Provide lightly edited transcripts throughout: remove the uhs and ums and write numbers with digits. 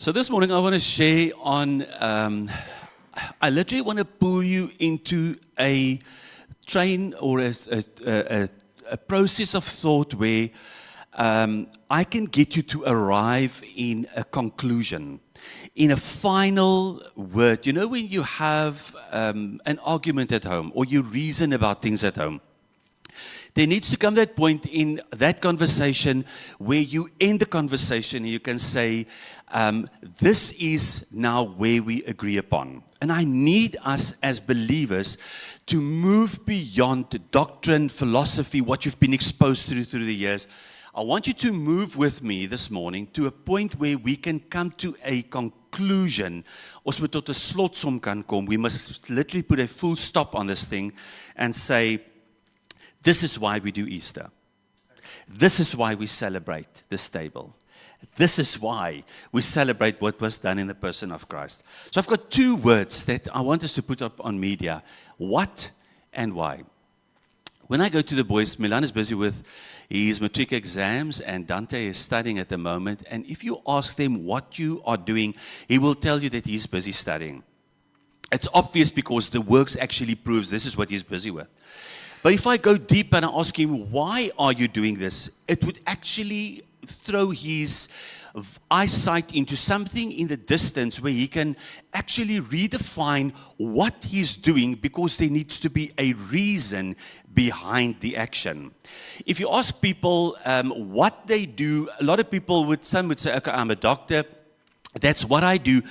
So this morning I want to share on, I literally want to pull you into a train or a process of thought where I can get you to arrive in a conclusion, in a final word. You know, when you have an argument at home or you reason about things at home, there needs to come that point in that conversation where you end the conversation and you can say, this is now where we agree upon. And I need us as believers to move beyond doctrine, philosophy, what you've been exposed to through the years. I want you to move with me this morning to a point where we can come to a conclusion. Ons moet tot 'n slotsom kan kom. We must literally put a full stop on this thing and say, this is why we do Easter. This is why we celebrate this table. This is why we celebrate what was done in the person of Christ. So I've got two words that I want us to put up on media. What and why. When I go to the boys, Milan is busy with his matric exams and Dante is studying at the moment. And if you ask them what you are doing, he will tell you that he's busy studying. It's obvious because the works actually proves this is what he's busy with. But if I go deep and I ask him, why are you doing this? It would actually throw his eyesight into something in the distance where he can actually redefine what he's doing because there needs to be a reason behind the action. If you ask people what they do, a lot of people some would say, okay, I'm a doctor. That's what I do.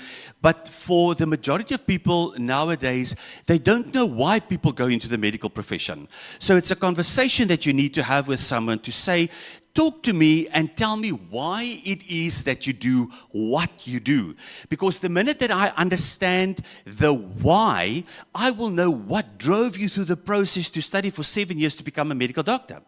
But for the majority of people nowadays, they don't know why people go into the medical profession. So it's a conversation that you need to have with someone to say, talk to me and tell me why it is that you do what you do. Because the minute that I understand the why, I will know what drove you through the process to study for 7 years to become a medical doctor.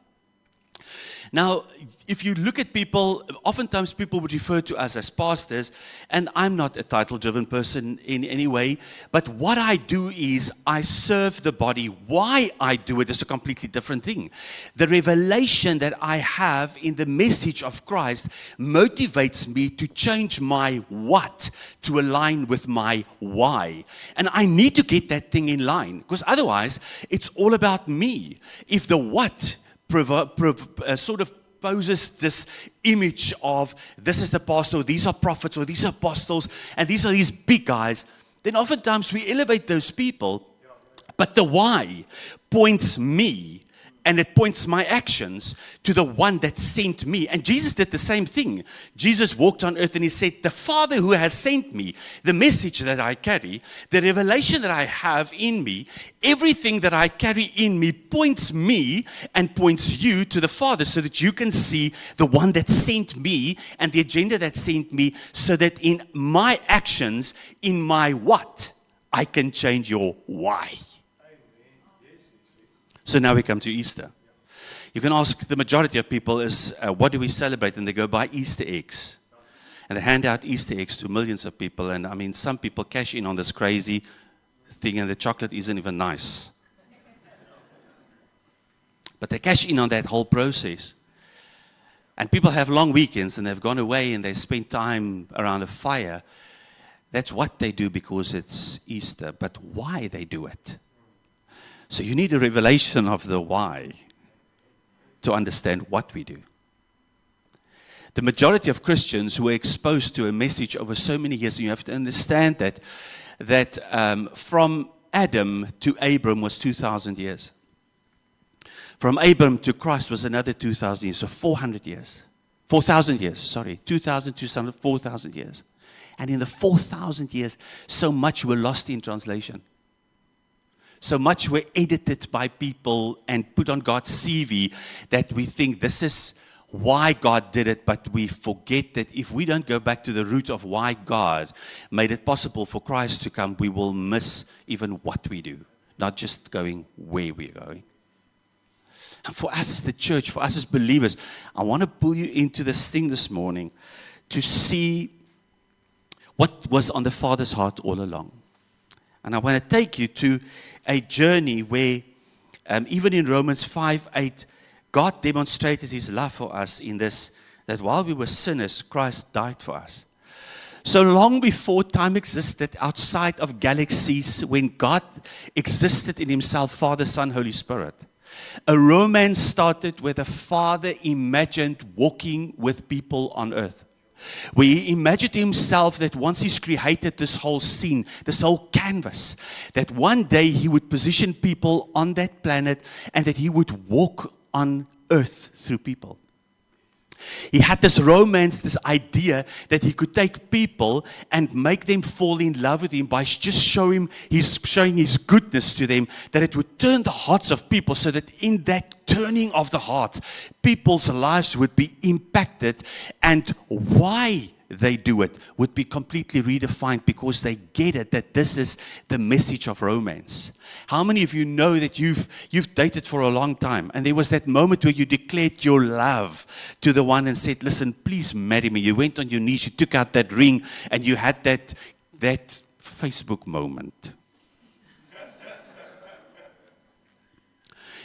Now, if you look at people, oftentimes people would refer to us as pastors, and I'm not a title-driven person in any way, but what I do is I serve the body. Why I do it is a completely different thing. The revelation that I have in the message of Christ motivates me to change my what to align with my why. And I need to get that thing in line, because otherwise it's all about me. If the what sort of poses this image of this is the pastor, or these are prophets, or these are apostles, and these are these big guys, then oftentimes we elevate those people, but the why points me, and it points my actions to the one that sent me. And Jesus did the same thing. Jesus walked on earth and he said, the Father who has sent me, the message that I carry, the revelation that I have in me, everything that I carry in me points me and points you to the Father so that you can see the one that sent me and the agenda that sent me, so that in my actions, in my what, I can change your why. So now we come to Easter. You can ask the majority of people is, what do we celebrate? And they go buy Easter eggs. And they hand out Easter eggs to millions of people. And I mean, some people cash in on this crazy thing and the chocolate isn't even nice. But they cash in on that whole process. And people have long weekends and they've gone away and they spend time around a fire. That's what they do because it's Easter. But why they do it? So you need a revelation of the why to understand what we do. The majority of Christians who are exposed to a message over so many years, and you have to understand that from Adam to Abram was 2,000 years. From Abram to Christ was another 2,000 years, so 400 years. 4,000 years, sorry. 2,000, 2,000, 4,000 years. And in the 4,000 years, so much were lost in translation. So much were edited by people and put on God's CV that we think this is why God did it, but we forget that if we don't go back to the root of why God made it possible for Christ to come, we will miss even what we do, not just going where we're going. And for us as the church, for us as believers, I want to pull you into this thing this morning to see what was on the Father's heart all along. And I want to take you to a journey where, even in Romans 5:8, God demonstrated his love for us in this, that while we were sinners, Christ died for us. So long before time existed outside of galaxies, when God existed in himself, Father, Son, Holy Spirit, a romance started where the Father imagined walking with people on earth. Where he imagined himself that once he's created this whole scene, this whole canvas, that one day he would position people on that planet and that he would walk on earth through people. He had this romance, this idea that he could take people and make them fall in love with him by just showing his goodness to them, that it would turn the hearts of people, so that in that turning of the hearts, people's lives would be impacted, and why they do it would be completely redefined, because they get it, that this is the message of romance. How many of you know that you've dated for a long time, and there was that moment where you declared your love to the one and said, listen, please marry me. You went on your knees, you took out that ring, and you had that Facebook moment.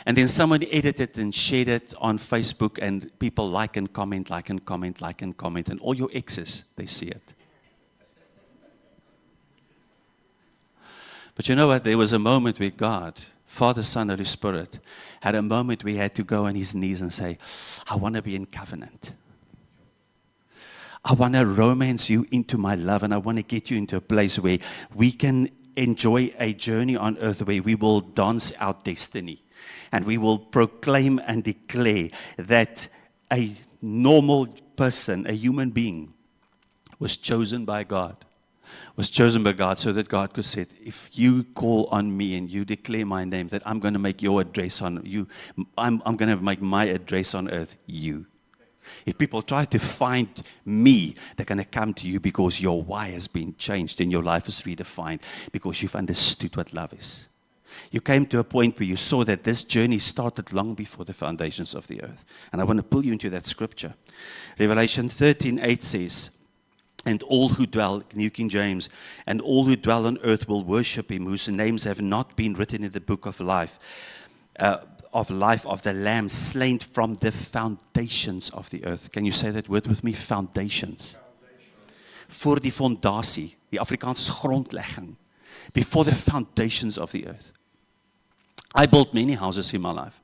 And then someone edited and shared it on Facebook, and people like and comment, and all your exes, they see it. But you know what? There was a moment where God, Father, Son, Holy Spirit, had a moment where he had to go on his knees and say, I want to be in covenant. I want to romance you into my love, and I want to get you into a place where we can enjoy a journey on earth where we will dance our destiny. And we will proclaim and declare that a normal person, a human being, was chosen by God. Was chosen by God so that God could say, if you call on me and you declare my name, that I'm going to make your address on you. I'm going to make my address on earth you. If people try to find me, they're going to come to you, because your why has been changed and your life is redefined, because you've understood what love is. You came to a point where you saw that this journey started long before the foundations of the earth. And I want to pull you into that scripture. Revelation 13:8 says, and all who dwell, New King James, and all who dwell on earth will worship him, whose names have not been written in the book of life of the Lamb, slain from the foundations of the earth. Can you say that word with me? Foundations. Voor die fondasie, die Afrikaanse grondlegging. Before the foundations of the earth. I built many houses in my life.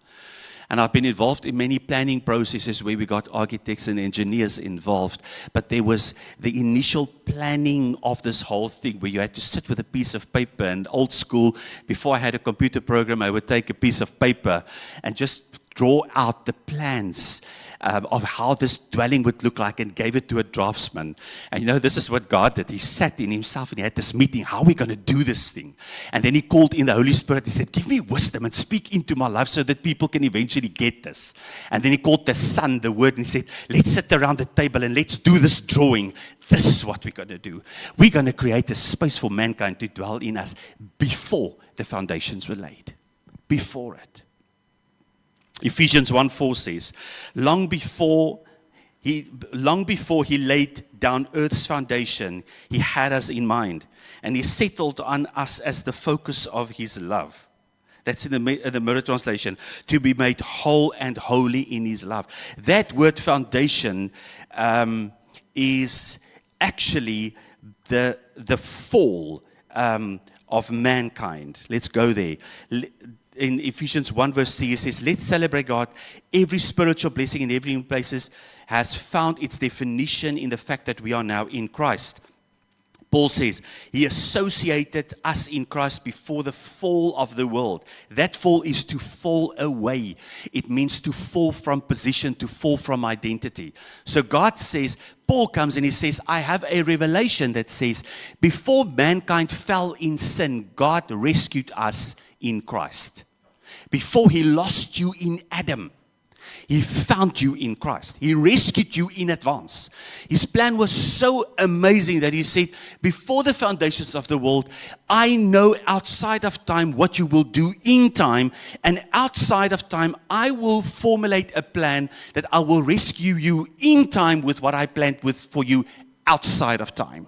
And I've been involved in many planning processes where we got architects and engineers involved. But there was the initial planning of this whole thing where you had to sit with a piece of paper. And old school, before I had a computer program, I would take a piece of paper and just draw out the plans of how this dwelling would look like, and gave it to a draftsman. And you know, this is what God did. He sat in himself and he had this meeting. How are we going to do this thing? And then he called in the Holy Spirit. He said, give me wisdom and speak into my life so that people can eventually get this. And then he called the Son, the Word, and he said, let's sit around the table and let's do this drawing. This is what we're going to do. We're going to create a space for mankind to dwell in us before the foundations were laid. Before it. Ephesians 1:4 says, long before he laid down earth's foundation, he had us in mind, and he settled on us as the focus of his love. That's in the Mirror translation, to be made whole and holy in his love. That word foundation is actually the fall of mankind. Let's go there. In Ephesians 1 verse 3, it says, let's celebrate God. Every spiritual blessing in every places has found its definition in the fact that we are now in Christ. Paul says, he associated us in Christ before the fall of the world. That fall is to fall away. It means to fall from position, to fall from identity. So God says, Paul comes and he says, I have a revelation that says, before mankind fell in sin, God rescued us in Christ. Before he lost you in Adam, he found you in Christ. He rescued you in advance. His plan was so amazing that he said, before the foundations of the world, I know outside of time what you will do in time. And outside of time, I will formulate a plan that I will rescue you in time with what I planned for you outside of time.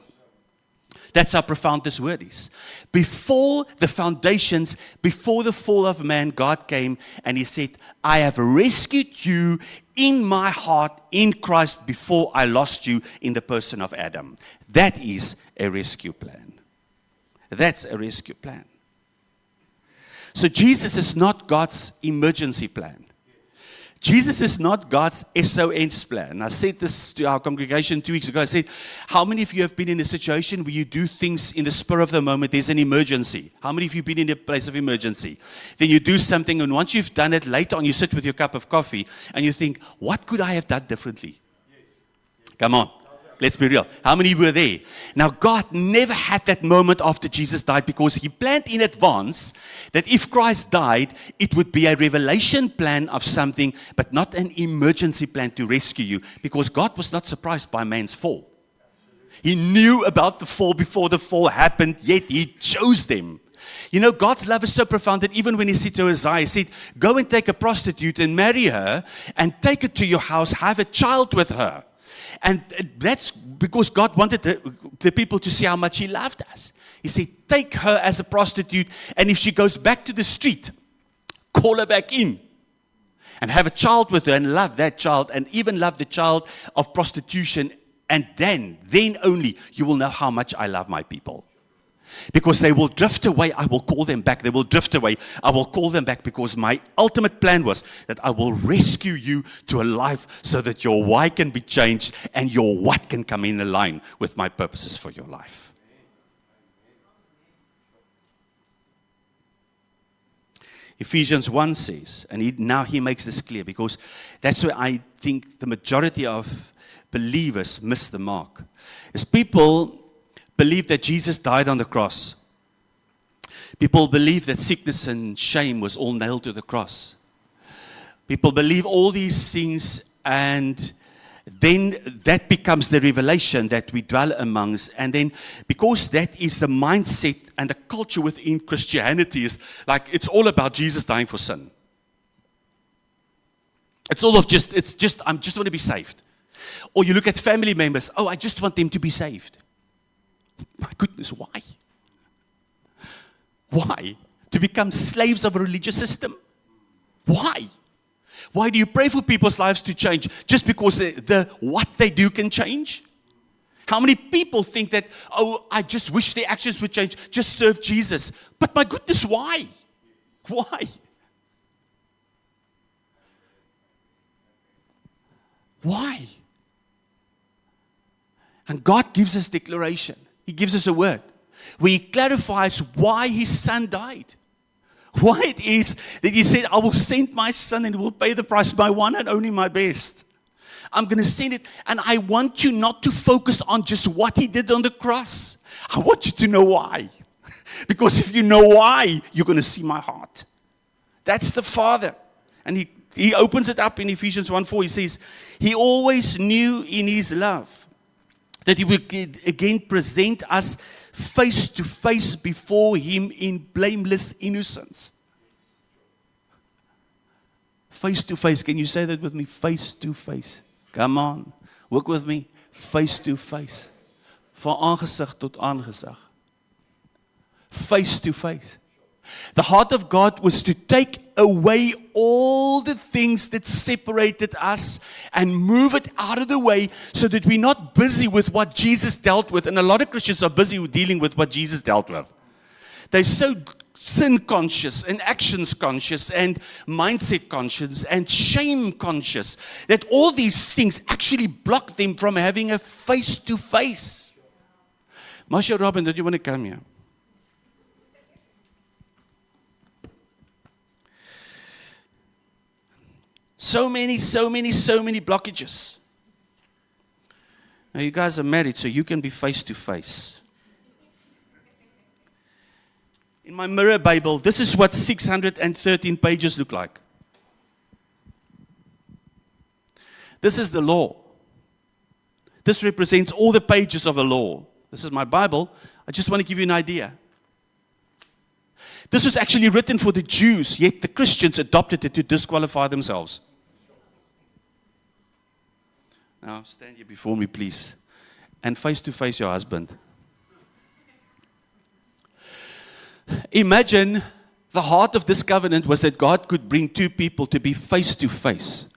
That's how profound this word is. Before the foundations, before the fall of man, God came and He said, I have rescued you in my heart in Christ before I lost you in the person of Adam. That is a rescue plan. That's a rescue plan. So Jesus is not God's emergency plan. Jesus is not God's SOS plan. I said this to our congregation 2 weeks ago. I said, how many of you have been in a situation where you do things in the spur of the moment? There's an emergency. How many of you have been in a place of emergency? Then you do something, and once you've done it, later on you sit with your cup of coffee, and you think, what could I have done differently? Come on. Let's be real. How many were there? Now, God never had that moment after Jesus died because He planned in advance that if Christ died, it would be a revelation plan of something, but not an emergency plan to rescue you, because God was not surprised by man's fall. He knew about the fall before the fall happened, yet He chose them. You know, God's love is so profound that even when He said to Isaiah, He said, go and take a prostitute and marry her and take her to your house, have a child with her. And that's because God wanted the people to see how much He loved us. He said, take her as a prostitute, and if she goes back to the street, call her back in and have a child with her and love that child, and even love the child of prostitution. And then only you will know how much I love my people. Because they will drift away, I will call them back. They will drift away, I will call them back, because my ultimate plan was that I will rescue you to a life so that your why can be changed and your what can come in line with my purposes for your life. Ephesians 1 says, and now he makes this clear, because that's where I think the majority of believers miss the mark, is people believe that Jesus died on the cross. People believe that sickness and shame was all nailed to the cross. People believe all these things, and then that becomes the revelation that we dwell amongst. And then because that is the mindset and the culture within Christianity, is like it's all about Jesus dying for sin. It's all of I just want to be saved. Or you look at family members, I just want them to be saved. My goodness, why? Why? To become slaves of a religious system? Why? Why do you pray for people's lives to change? Just because the what they do can change? How many people think that, I just wish their actions would change, just serve Jesus. But my goodness, why? Why? Why? And God gives us declaration. He gives us a word where He clarifies why His Son died. Why it is that He said, I will send my Son and He will pay the price, my one and only, my best. I'm going to send it, and I want you not to focus on just what He did on the cross. I want you to know why. Because if you know why, you're going to see my heart. That's the Father. And He opens it up in Ephesians 1:4. He says, He always knew in His love that He would again present us face to face before Him in blameless innocence. Face to face. Can you say that with me? Face to face. Come on. Work with me. Face to face. Van aangesig tot aangesig. Face to face. The heart of God was to take away all the things that separated us and move it out of the way so that we're not busy with what Jesus dealt with. And a lot of Christians are busy dealing with what Jesus dealt with. They're so sin conscious and actions conscious and mindset conscious and shame conscious that all these things actually block them from having a face to face. Masha Robin, did you want to come here? So many blockages. Now you guys are married, so you can be face to face. In my Mirror Bible, this is what 613 pages look like. This is the law. This represents all the pages of the law. This is my Bible. I just want to give you an idea. This was actually written for the Jews, yet the Christians adopted it to disqualify themselves. Now, stand here before me, please. And face to face your husband. Imagine the heart of this covenant was that God could bring two people to be face to face.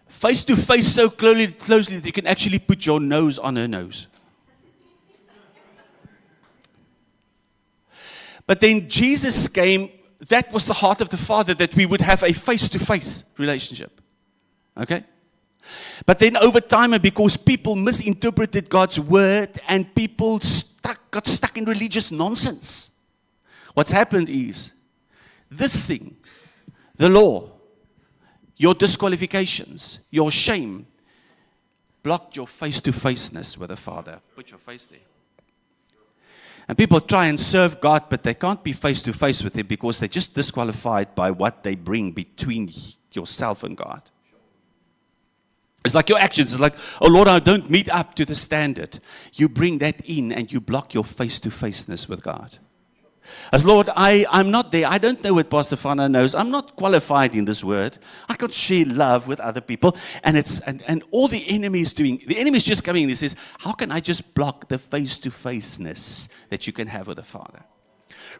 Face to face so closely that you can actually put your nose on her nose. But then Jesus came, that was the heart of the Father, that we would have a face-to-face relationship. Okay? But then over time, and because people misinterpreted God's word and people got stuck in religious nonsense, what's happened is, this thing, the law, your disqualifications, your shame, blocked your face-to-faceness with the Father. Put your face there. And people try and serve God, but they can't be face-to-face with Him because they're just disqualified by what they bring between yourself and God. It's like your actions. It's like, oh Lord, I don't meet up to the standard. You bring that in and you block your face-to-faceness with God. As Lord, I'm not there. I don't know what Pastor Fana knows. I'm not qualified in this word. I can't share love with other people. And all the enemy is doing, the enemy is just coming and he says, how can I just block the face-to-faceness that you can have with the Father?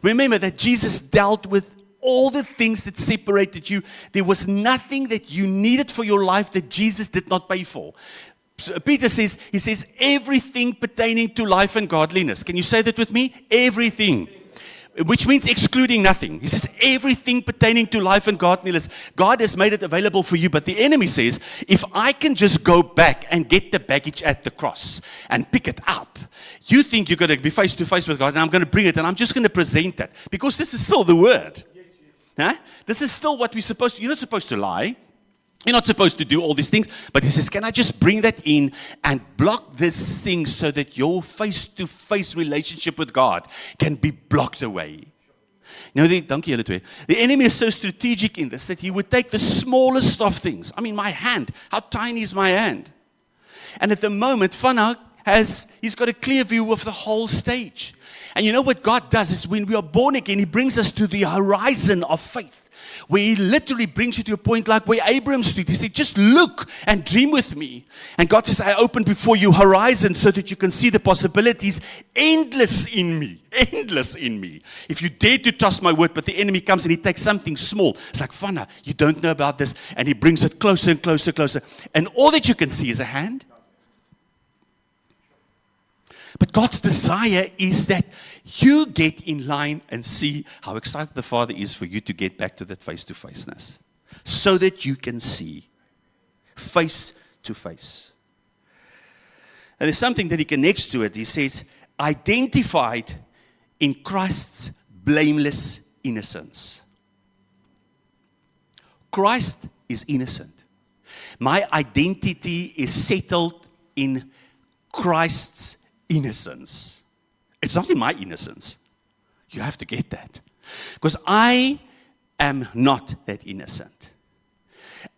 Remember that Jesus dealt with all the things that separated you. There was nothing that you needed for your life that Jesus did not pay for. Peter says, he says, everything pertaining to life and godliness. Can you say that with me? Everything. Which means excluding nothing. He says everything pertaining to life and godliness, God has made it available for you. But the enemy says, if I can just go back and get the baggage at the cross and pick it up, you think you're going to be face to face with God and I'm going to bring it and I'm just going to present that. Because this is still the word. Yes. Huh? This is still what we're supposed to. You're not supposed to lie. You're not supposed to do all these things. But he says, can I just bring that in and block this thing so that your face-to-face relationship with God can be blocked away? Thank you, the enemy is so strategic in this that he would take the smallest of things. I mean, my hand. How tiny is my hand? And at the moment, Fana he's got a clear view of the whole stage. And you know what God does is when we are born again, He brings us to the horizon of faith. Where He literally brings you to a point like where Abraham stood. He said, just look and dream with me. And God says, I open before you horizon so that you can see the possibilities endless in me. Endless in me. If you dare to trust my word, but the enemy comes and he takes something small. It's like, Fana, you don't know about this. And he brings it closer and closer, closer. And all that you can see is a hand. But God's desire is that you get in line and see how excited the Father is for you to get back to that face-to-faceness. So that you can see face-to-face. And there's something that He connects to it. He says, identified in Christ's blameless innocence. Christ is innocent. My identity is settled in Christ's innocence. It's not in my innocence. You have to get that. Because I am not that innocent.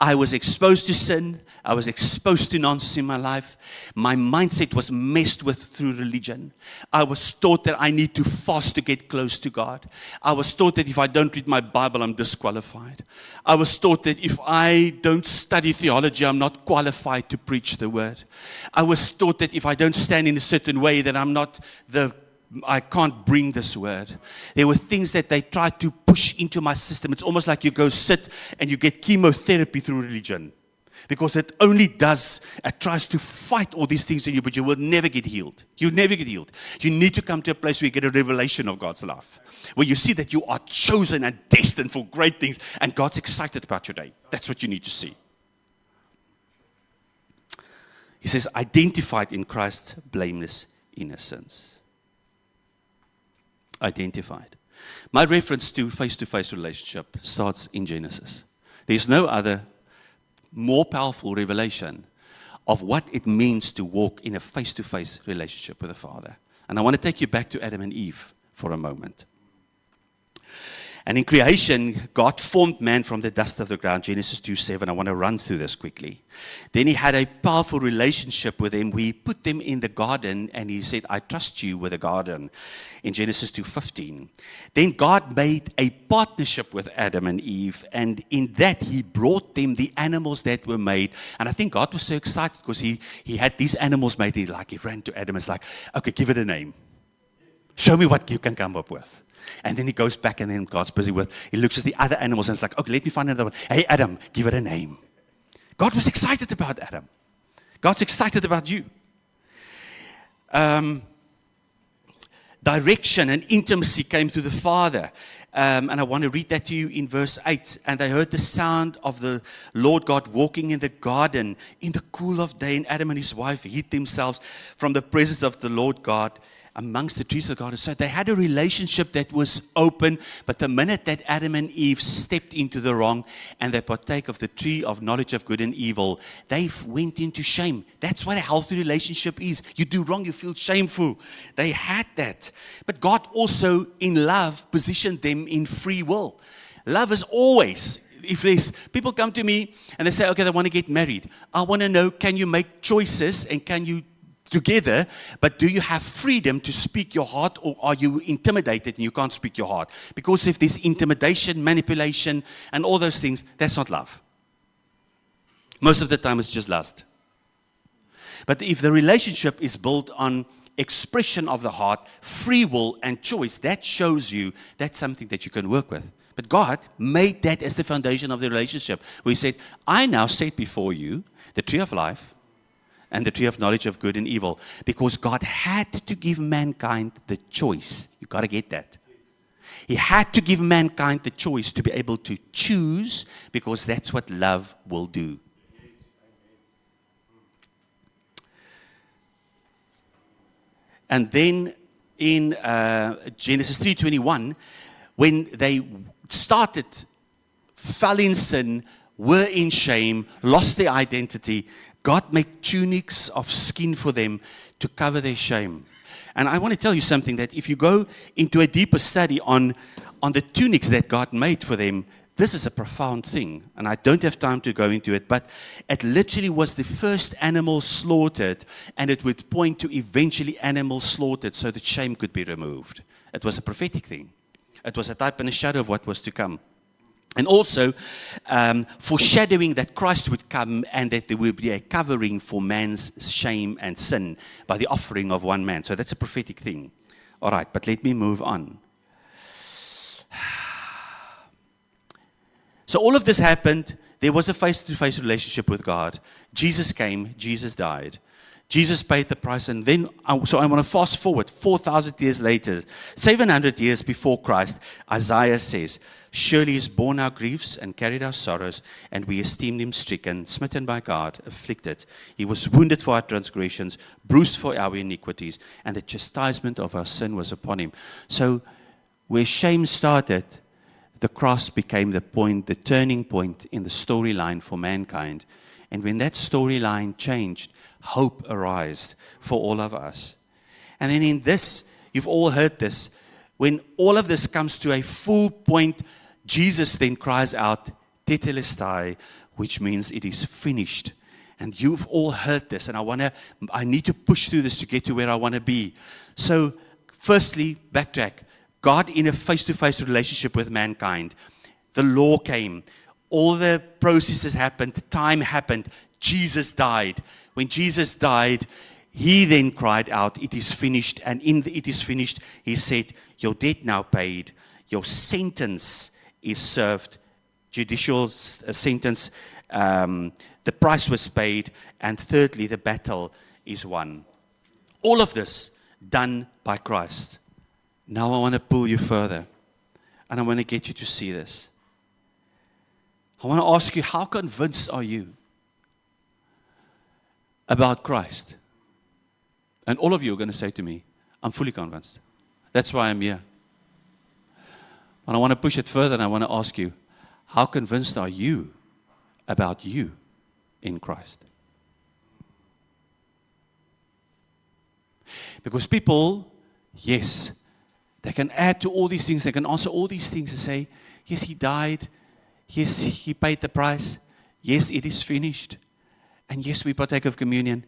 I was exposed to sin. I was exposed to nonsense in my life. My mindset was messed with through religion. I was taught that I need to fast to get close to God. I was taught that if I don't read my Bible, I'm disqualified. I was taught that if I don't study theology, I'm not qualified to preach the word. I was taught that if I don't stand in a certain way, that I can't bring this word. There were things that they tried to push into my system. It's almost like you go sit and you get chemotherapy through religion. Because it tries to fight all these things in you, but you will never get healed. You'll never get healed. You need to come to a place where you get a revelation of God's love. Where you see that you are chosen and destined for great things, and God's excited about your day. That's what you need to see. He says, identified in Christ's blameless innocence. Identified. My reference to face-to-face relationship starts in Genesis. There's no other more powerful revelation of what it means to walk in a face-to-face relationship with the Father. And I want to take you back to Adam and Eve for a moment. And in creation, God formed man from the dust of the ground, Genesis 2:7. I want to run through this quickly. Then he had a powerful relationship with them. We put them in the garden, and he said, I trust you with the garden, in Genesis 2:15. Then God made a partnership with Adam and Eve, and in that he brought them the animals that were made. And I think God was so excited because he had these animals made. He ran to Adam and was like, okay, give it a name. Show me what you can come up with. And then he goes back, and then God's busy he looks at the other animals, and it's like, okay, let me find another one. Hey, Adam, give it a name. God was excited about Adam. God's excited about you. Direction and intimacy came through the Father. And I want to read that to you in verse 8. And they heard the sound of the Lord God walking in the garden in the cool of day. And Adam and his wife hid themselves from the presence of the Lord God amongst the trees of the garden. So they had a relationship that was open, but the minute that Adam and Eve stepped into the wrong and they partake of the tree of knowledge of good and evil, they went into shame. That's what a healthy relationship is. You do wrong, you feel shameful. They had that. But God also, in love, positioned them in free will. Love is always, if there's people come to me and they say, okay, they want to get married. I want to know, can you make choices and can you together, but do you have freedom to speak your heart, or are you intimidated and you can't speak your heart? Because if there's intimidation, manipulation, and all those things, that's not love. Most of the time it's just lust. But if the relationship is built on expression of the heart, free will and choice, that shows you that's something that you can work with. But God made that as the foundation of the relationship. We said, I now set before you the tree of life and the tree of knowledge of good and evil, because God had to give mankind the choice. You've got to get that. He had to give mankind the choice to be able to choose, because that's what love will do. And then in Genesis 3:21, when they started, fell in sin, were in shame, lost their identity, God made tunics of skin for them to cover their shame. And I want to tell you something, that if you go into a deeper study on the tunics that God made for them, this is a profound thing. And I don't have time to go into it, but it literally was the first animal slaughtered, and it would point to eventually animals slaughtered so that shame could be removed. It was a prophetic thing. It was a type and a shadow of what was to come. And also foreshadowing that Christ would come and that there would be a covering for man's shame and sin by the offering of one man. So that's a prophetic thing. All right, but let me move on. So all of this happened. There was a face-to-face relationship with God. Jesus came. Jesus died. Jesus paid the price. And then, so I want to fast forward 4,000 years later, 700 years before Christ, Isaiah says, surely he's borne our griefs and carried our sorrows, and we esteemed him stricken, smitten by God, afflicted. He was wounded for our transgressions, bruised for our iniquities, and the chastisement of our sin was upon him. So where shame started, the cross became the point, the turning point in the storyline for mankind. And when that storyline changed, hope arose for all of us. And then in this, you've all heard this, when all of this comes to a full point, Jesus then cries out, tetelestai, which means it is finished. And you've all heard this, and I need to push through this to get to where I want to be. So, firstly, backtrack. God in a face-to-face relationship with mankind. The law came. All the processes happened. Time happened. Jesus died. When Jesus died, he then cried out, it is finished. And in the it is finished, he said, your debt now paid. Your sentence is served. Judicial sentence. The price was paid. And thirdly, the battle is won. All of this done by Christ. Now I want to pull you further. And I want to get you to see this. I want to ask you, how convinced are you about Christ? And all of you are going to say to me, I'm fully convinced. That's why I'm here. And I want to push it further, and I want to ask you, how convinced are you about you in Christ? Because people, yes, They can add to all these things. They can answer all these things and say, yes, he died. Yes, he paid the price. Yes, it is finished. And yes, we partake of communion.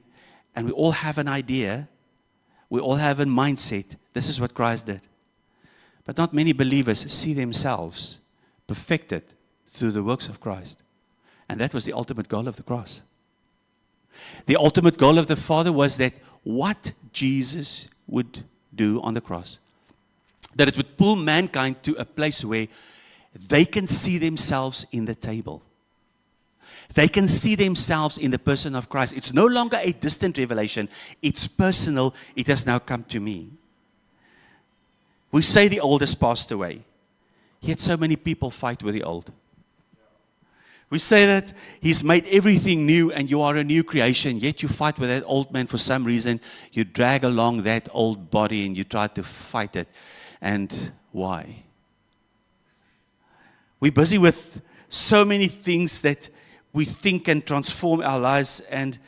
And we all have an idea. We all have a mindset. This is what Christ did. But not many believers see themselves perfected through the works of Christ. And that was the ultimate goal of the cross. The ultimate goal of the Father was that what Jesus would do on the cross, that it would pull mankind to a place where they can see themselves in the table. They can see themselves in the person of Christ. It's no longer a distant revelation. It's personal. It has now come to me. We say the old has passed away. Yet so many people fight with the old. We say that He's made everything new and you are a new creation. Yet you fight with that old man for some reason. You drag along that old body and you try to fight it. And why? We're busy with so many things that we think can transform our lives. And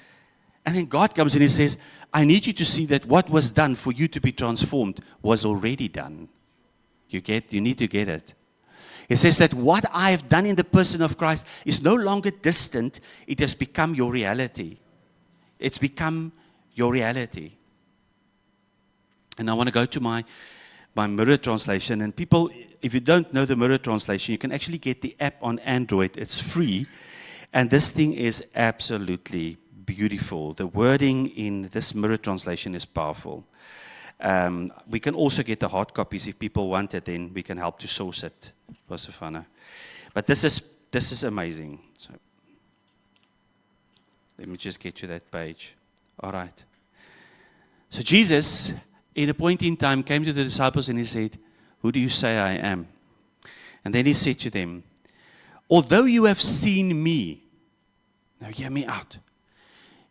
then God comes in and says, I need you to see that what was done for you to be transformed was already done. You need to get it. He says that what I have done in the person of Christ is no longer distant. It has become your reality. It's become your reality. And I want to go to my Mirror translation. And people, if you don't know the Mirror translation, you can actually get the app on Android. It's free. And this thing is absolutely beautiful. The wording in this Mirror translation is powerful. We can also get the hard copies if people want it, then we can help to source it, Pastor Fana. But this is amazing. So, let me just get to that page. All right. So Jesus, in a point in time, came to the disciples and He said, who do you say I am? And then He said to them, although you have seen me, now hear me out.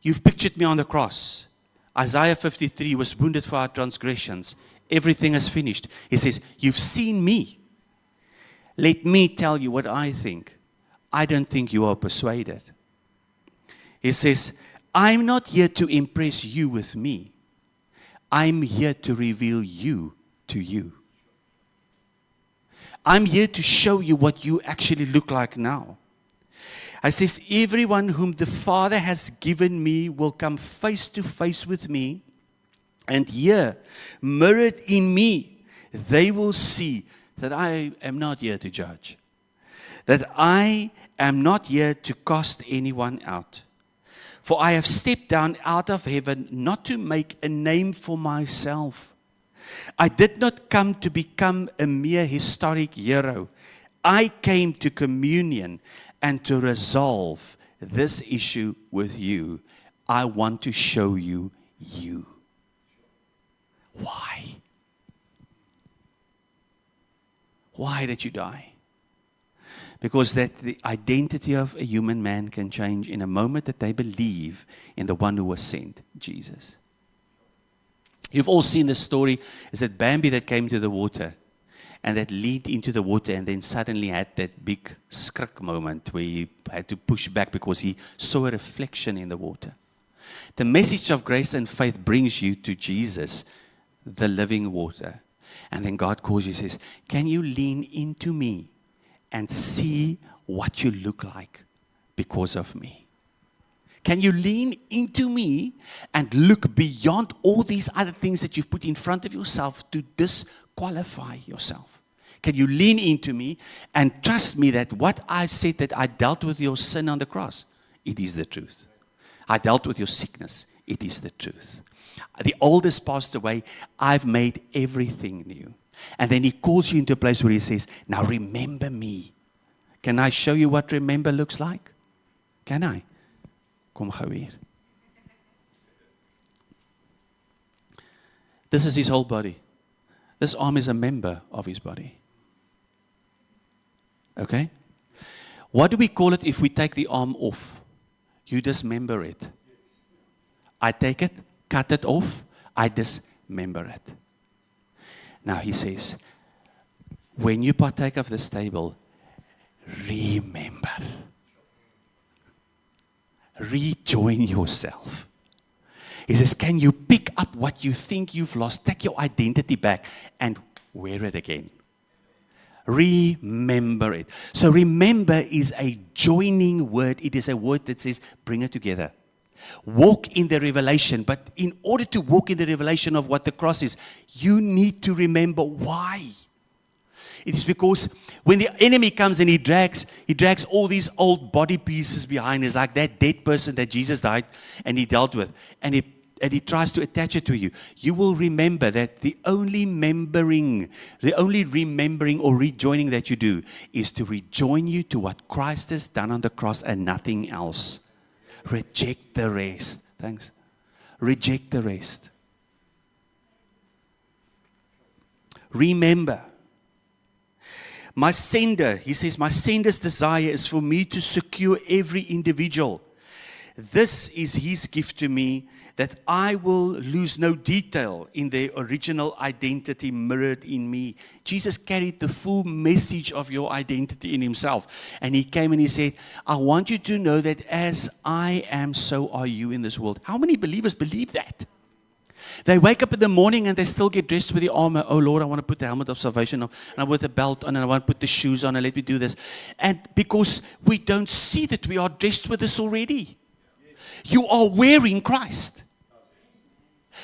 You've pictured me on the cross. Isaiah 53 was wounded for our transgressions. Everything is finished. He says, you've seen me. Let me tell you what I think. I don't think you are persuaded. He says, I'm not here to impress you with me. I'm here to reveal you to you. I'm here to show you what you actually look like now. I says, everyone whom the Father has given me will come face to face with me, and here, mirrored in me, they will see that I am not here to judge, that I am not here to cast anyone out. For I have stepped down out of heaven not to make a name for myself. I did not come to become a mere historic hero. I came to communion and to resolve this issue with you. I want to show you you. Why? Why did you die? Because that the identity of a human man can change in a moment that they believe in the one who was sent, Jesus. You've all seen the story. Is it Bambi that came to the water and that leaned into the water and then suddenly had that big skrik moment where he had to push back because he saw a reflection in the water? The message of grace and faith brings you to Jesus, the living water. And then God calls you and says, can you lean into me and see what you look like because of me? Can you lean into me and look beyond all these other things that you've put in front of yourself to disqualify yourself? Can you lean into me and trust me that what I said that I dealt with your sin on the cross, it is the truth. I dealt with your sickness, it is the truth. The old has passed away, I've made everything new. And then He calls you into a place where He says, now remember me. Can I show you what remember looks like? Can I? Kom gou hier. This is His whole body. This arm is a member of His body. Okay? What do we call it if we take the arm off? You dismember it. I take it, cut it off, I dismember it. Now He says, when you partake of this table, remember. Rejoin yourself. He says, can you pick up what you think you've lost? Take your identity back and wear it again. Remember it. So remember is a joining word. It is a word that says bring it together. Walk in the revelation. But in order to walk in the revelation of what the cross is, you need to remember why. It is because when the enemy comes and he drags all these old body pieces behind. It's like that dead person that Jesus died and he dealt with. And he tries to attach it to you. You will remember that the only remembering or rejoining that you do is to rejoin you to what Christ has done on the cross and nothing else. Reject the rest. Thanks. Reject the rest. Remember. My sender, he says, my sender's desire is for me to secure every individual. This is his gift to me, that I will lose no detail in their original identity mirrored in me. Jesus carried the full message of your identity in himself. And he came and he said, I want you to know that as I am, so are you in this world. How many believers believe that? They wake up in the morning and they still get dressed with the armor. Oh Lord, I want to put the helmet of salvation on, and I want the belt on, and I want to put the shoes on, and let me do this. And because we don't see that we are dressed with this already. You are wearing Christ.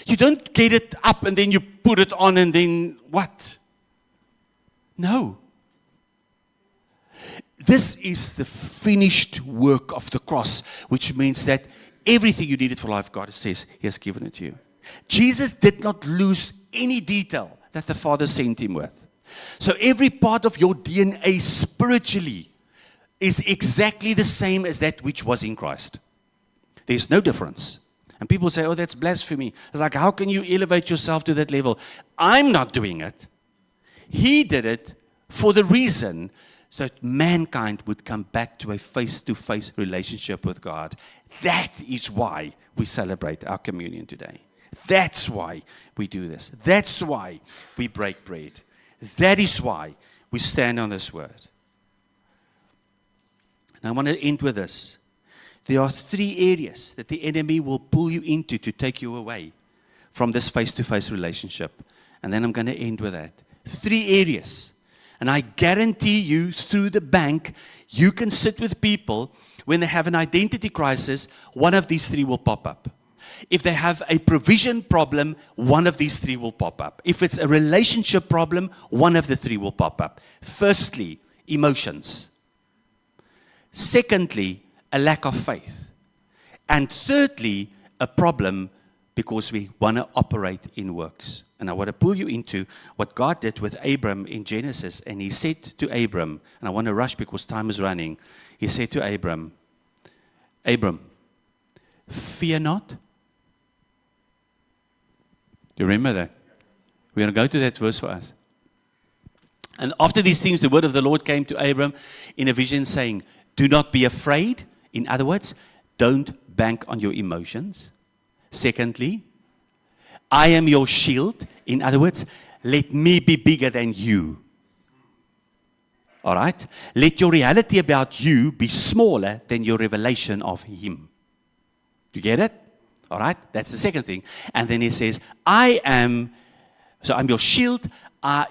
You don't get it up and then you put it on and then what? No. This is the finished work of the cross, which means that everything you needed for life, God says He has given it to you. Jesus did not lose any detail that the Father sent Him with. So every part of your DNA spiritually is exactly the same as that which was in Christ. There's no difference. And people say, oh, that's blasphemy. It's like, how can you elevate yourself to that level? I'm not doing it. He did it for the reason that mankind would come back to a face-to-face relationship with God. That is why we celebrate our communion today. That's why we do this. That's why we break bread. That is why we stand on this word. And I want to end with this. There are 3 areas that the enemy will pull you into to take you away from this face-to-face relationship. And then I'm going to end with that. 3 areas. And I guarantee you, through the bank, you can sit with people when they have an identity crisis, one of these 3 will pop up. If they have a provision problem, one of these 3 will pop up. If it's a relationship problem, one of the 3 will pop up. Firstly, emotions. Secondly, a lack of faith. And thirdly, a problem because we want to operate in works. And I want to pull you into what God did with Abram in Genesis. And He said to Abram, and I want to rush because time is running. He said to Abram, fear not. Do you remember that? We're going to go to that verse for us. And after these things, the word of the Lord came to Abram in a vision saying, do not be afraid. In other words, don't bank on your emotions. Secondly, I am your shield. In other words, let me be bigger than you. All right? Let your reality about you be smaller than your revelation of Him. You get it? All right? That's the second thing. And then He says, I'm your shield,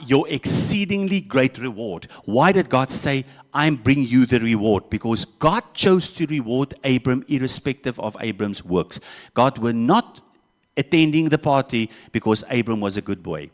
your exceedingly great reward. Why did God say, I bring you the reward? Because God chose to reward Abram irrespective of Abram's works. God were not attending the party because Abram was a good boy.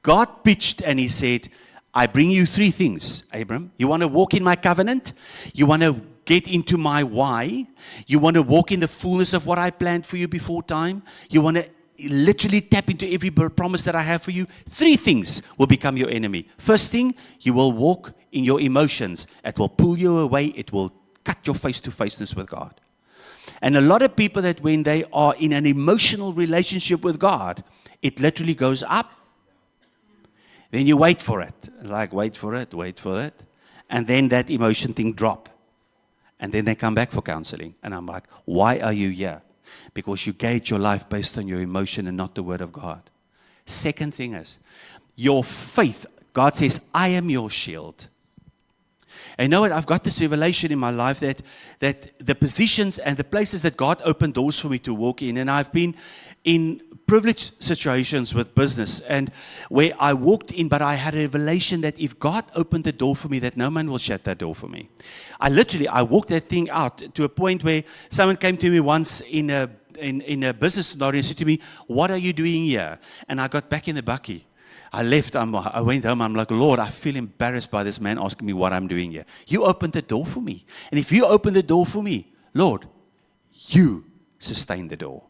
God pitched and He said, I bring you 3 things, Abram. You want to walk in my covenant? You want to get into my why? You want to walk in the fullness of what I planned for you before time? You want to literally tap into every promise that I have for you? 3 things will become your enemy. First thing, you will walk in your emotions. It will pull you away. It will cut your face-to-faceness with God. And a lot of people that when they are in an emotional relationship with God, it literally goes up. Then you wait for it. Like, wait for it. And then that emotion thing drop. And then they come back for counseling. And I'm like, why are you here? Because you gauge your life based on your emotion and not the Word of God. Second thing is, your faith. God says, I am your shield. And you know what? I've got this revelation in my life that the positions and the places that God opened doors for me to walk in, and I've been in privileged situations with business, and where I walked in, but I had a revelation that if God opened the door for me, that no man will shut that door for me. I walked that thing out to a point where someone came to me once in a business scenario and said to me, "What are you doing here?" And I got back in the bucky. I left, I went home, I'm like, "Lord, I feel embarrassed by this man asking me what I'm doing here. You opened the door for me. And if you open the door for me, Lord, you sustain the door.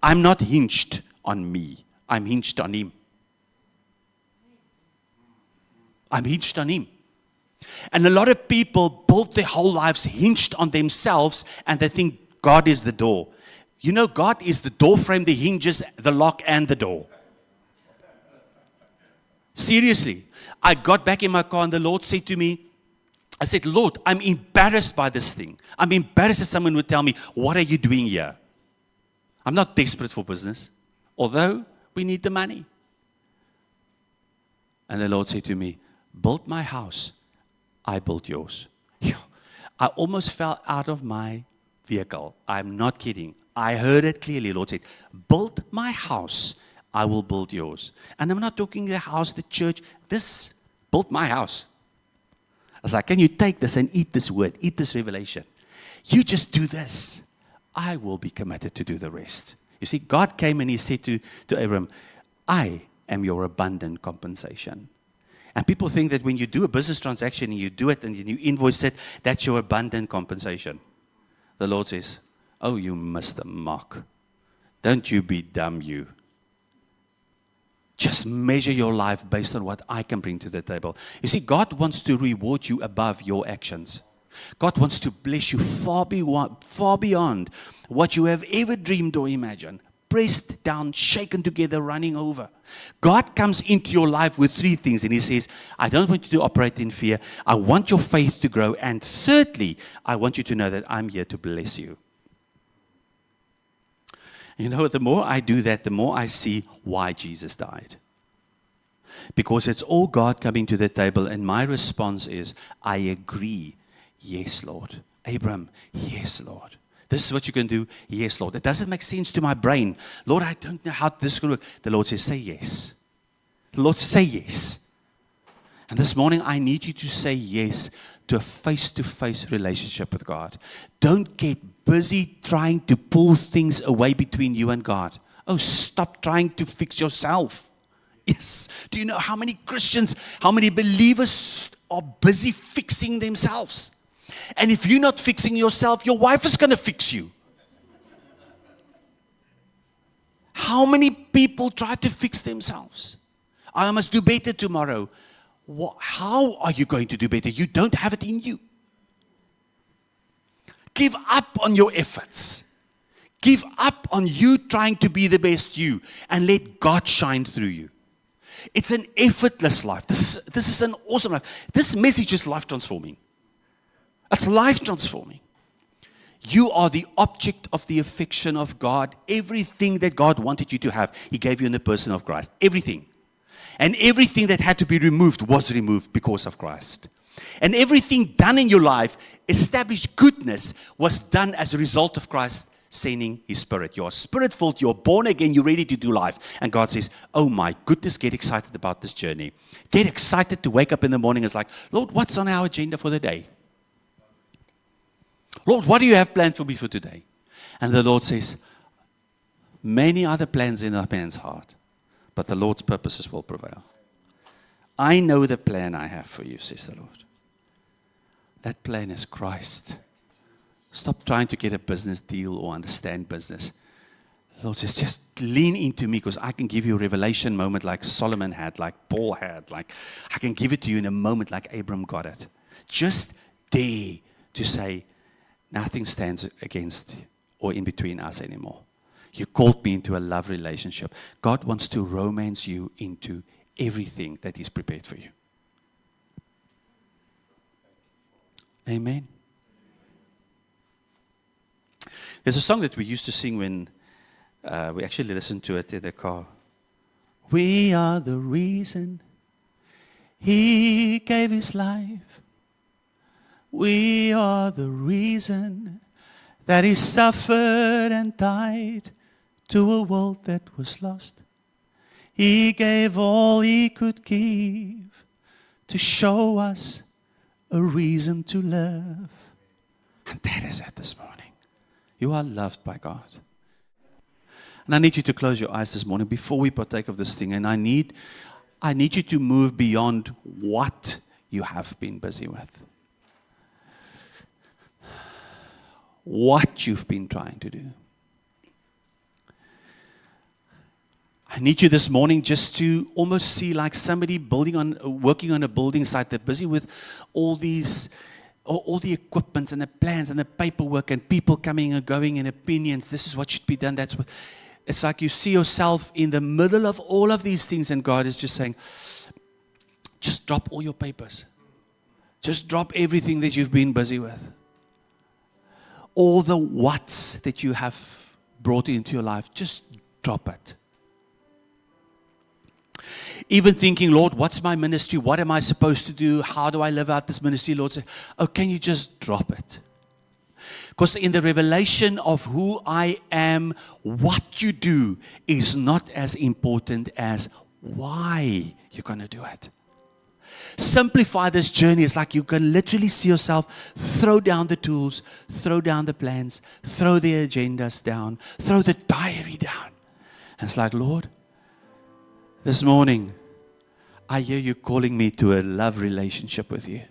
I'm not hinged on me. I'm hinged on Him. I'm hinged on Him." And a lot of people build their whole lives hinged on themselves, and they think God is the door. You know, God is the door frame, the hinges, the lock, and the door. Seriously. I got back in my car and the Lord said to me, I said, "Lord, I'm embarrassed by this thing. I'm embarrassed that someone would tell me, 'What are you doing here?'" I'm not desperate for business, although we need the money. And the Lord said to me, "Build my house, I built yours." I almost fell out of my vehicle. I'm not kidding. I heard it clearly. The Lord said, "Build my house, I will build yours." And I'm not talking the house, the church. This, built my house. I was like, "Can you take this and eat this word, eat this revelation? You just do this. I will be committed to do the rest." You see, God came and He said to Abram, "I am your abundant compensation." And people think that when you do a business transaction and you do it and you invoice it, that's your abundant compensation. The Lord says, "Oh, you missed the mark. Don't you be dumb, you. Just measure your life based on what I can bring to the table." You see, God wants to reward you above your actions. God wants to bless you far beyond what you have ever dreamed or imagined. Pressed down, shaken together, running over. God comes into your life with three things, and He says, "I don't want you to operate in fear. I want your faith to grow. And thirdly, I want you to know that I'm here to bless you." You know, the more I do that, the more I see why Jesus died. Because it's all God coming to the table, and my response is, "I agree. Yes, Lord." Abram, "Yes, Lord. This is what you can do. Yes, Lord." It doesn't make sense to my brain. "Lord, I don't know how this is going to work." The Lord says, "Say yes." The Lord says, "Say yes." And this morning, I need you to say yes to a face-to-face relationship with God. Don't get busy trying to pull things away between you and God. Oh, stop trying to fix yourself. Yes. Do you know how many Christians, how many believers are busy fixing themselves? And if you're not fixing yourself, your wife is going to fix you. How many people try to fix themselves? "I must do better tomorrow." How are you going to do better? You don't have it in you. Give up on your efforts. Give up on you trying to be the best you, and let God shine through you. It's an effortless life. This is an awesome life. This message is life transforming. It's life transforming. You are the object of the affection of God. Everything that God wanted you to have, He gave you in the person of Christ. Everything. And everything that had to be removed was removed because of Christ. And everything done in your life, established goodness, was done as a result of Christ sending His Spirit. You are Spirit-filled, you're born again, you're ready to do life. And God says, "Oh my goodness, get excited about this journey. Get excited to wake up in the morning. It's like, Lord, what's on our agenda for the day? Lord, what do you have planned for me for today?" And the Lord says, "Many other plans in a man's heart, but the Lord's purposes will prevail. I know the plan I have for you," says the Lord. That plan is Christ. Stop trying to get a business deal or understand business. The Lord says, "Just lean into me, because I can give you a revelation moment like Solomon had, like Paul had. Like I can give it to you in a moment like Abram got it." Just dare to say, "Nothing stands against or in between us anymore. You called me into a love relationship." God wants to romance you into everything that He's prepared for you. Amen. There's a song that we used to sing when we actually listened to it in the car. "We are the reason He gave His life. We are the reason that He suffered and died to a world that was lost. He gave all He could give to show us a reason to live. And that is it this morning. You are loved by God. And I need you to close your eyes this morning before we partake of this thing. And I need you to move beyond what you have been busy with. What you've been trying to do. I need you this morning just to almost see like somebody working on a building site. They're busy with all the equipment and the plans and the paperwork and people coming and going and opinions. This is what should be done. That's what. It's like you see yourself in the middle of all of these things, and God is just saying, just drop all your papers. Just drop everything that you've been busy with. All the whats that you have brought into your life, just drop it. Even thinking, Lord, what's my ministry? What am I supposed to do? How do I live out this ministry? Lord said, oh, can you just drop it? Because in the revelation of who I am, what you do is not as important as why you're going to do it. Simplify this journey. It's like you can literally see yourself throw down the tools, throw down the plans, throw the agendas down, throw the diary down. And it's like, Lord, this morning, I hear you calling me to a love relationship with you.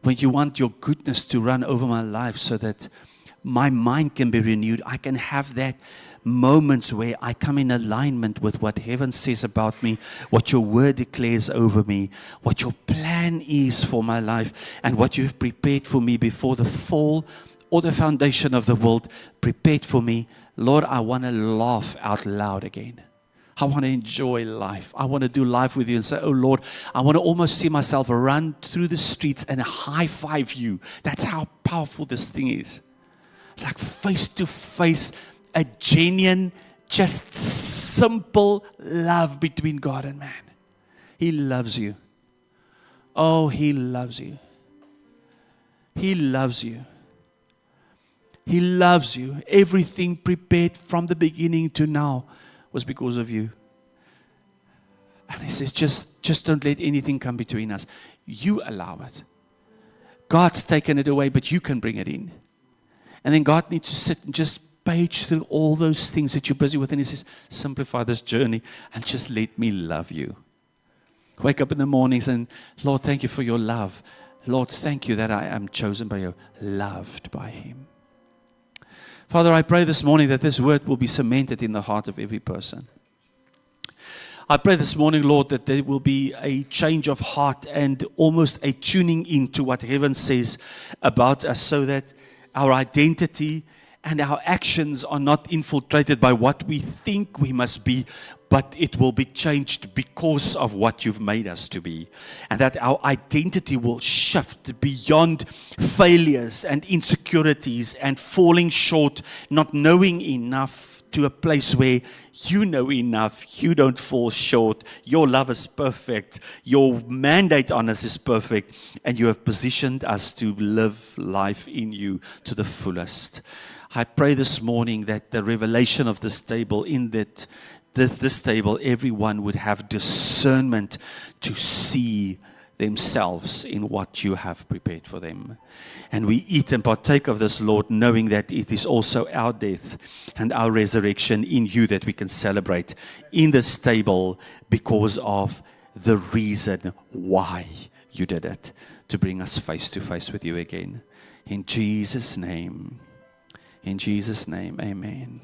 When you want your goodness to run over my life so that my mind can be renewed, I can have that moments where I come in alignment with what heaven says about me, what your word declares over me, what your plan is for my life, and what you've prepared for me before the fall or the foundation of the world prepared for me. Lord, I want to laugh out loud again. I want to enjoy life. I want to do life with you and say, oh Lord, I want to almost see myself run through the streets and high five you. That's how powerful this thing is. It's like face to face, a genuine, just simple love between God and man. He loves you. Oh, He loves you. He loves you. He loves you. Everything prepared from the beginning to now was because of you. And He says, just don't let anything come between us. You allow it. God's taken it away, but you can bring it in. And then God needs to sit and just page through all those things that you're busy with. And He says, simplify this journey and just let me love you. Wake up in the mornings and, Lord, thank you for your love. Lord, thank you that I am chosen by you, loved by Him. Father, I pray this morning that this word will be cemented in the heart of every person. I pray this morning, Lord, that there will be a change of heart and almost a tuning into what heaven says about us, so that our identity and our actions are not infiltrated by what we think we must be, but it will be changed because of what you've made us to be. And that our identity will shift beyond failures and insecurities and falling short, not knowing enough, to a place where you know enough, you don't fall short, your love is perfect, your mandate on us is perfect, and you have positioned us to live life in you to the fullest. I pray this morning that the revelation of this table, in that this table, everyone would have discernment to see themselves in what you have prepared for them. And we eat and partake of this, Lord, knowing that it is also our death and our resurrection in you that we can celebrate in this table because of the reason why you did it, to bring us face to face with you again. In Jesus' name, amen.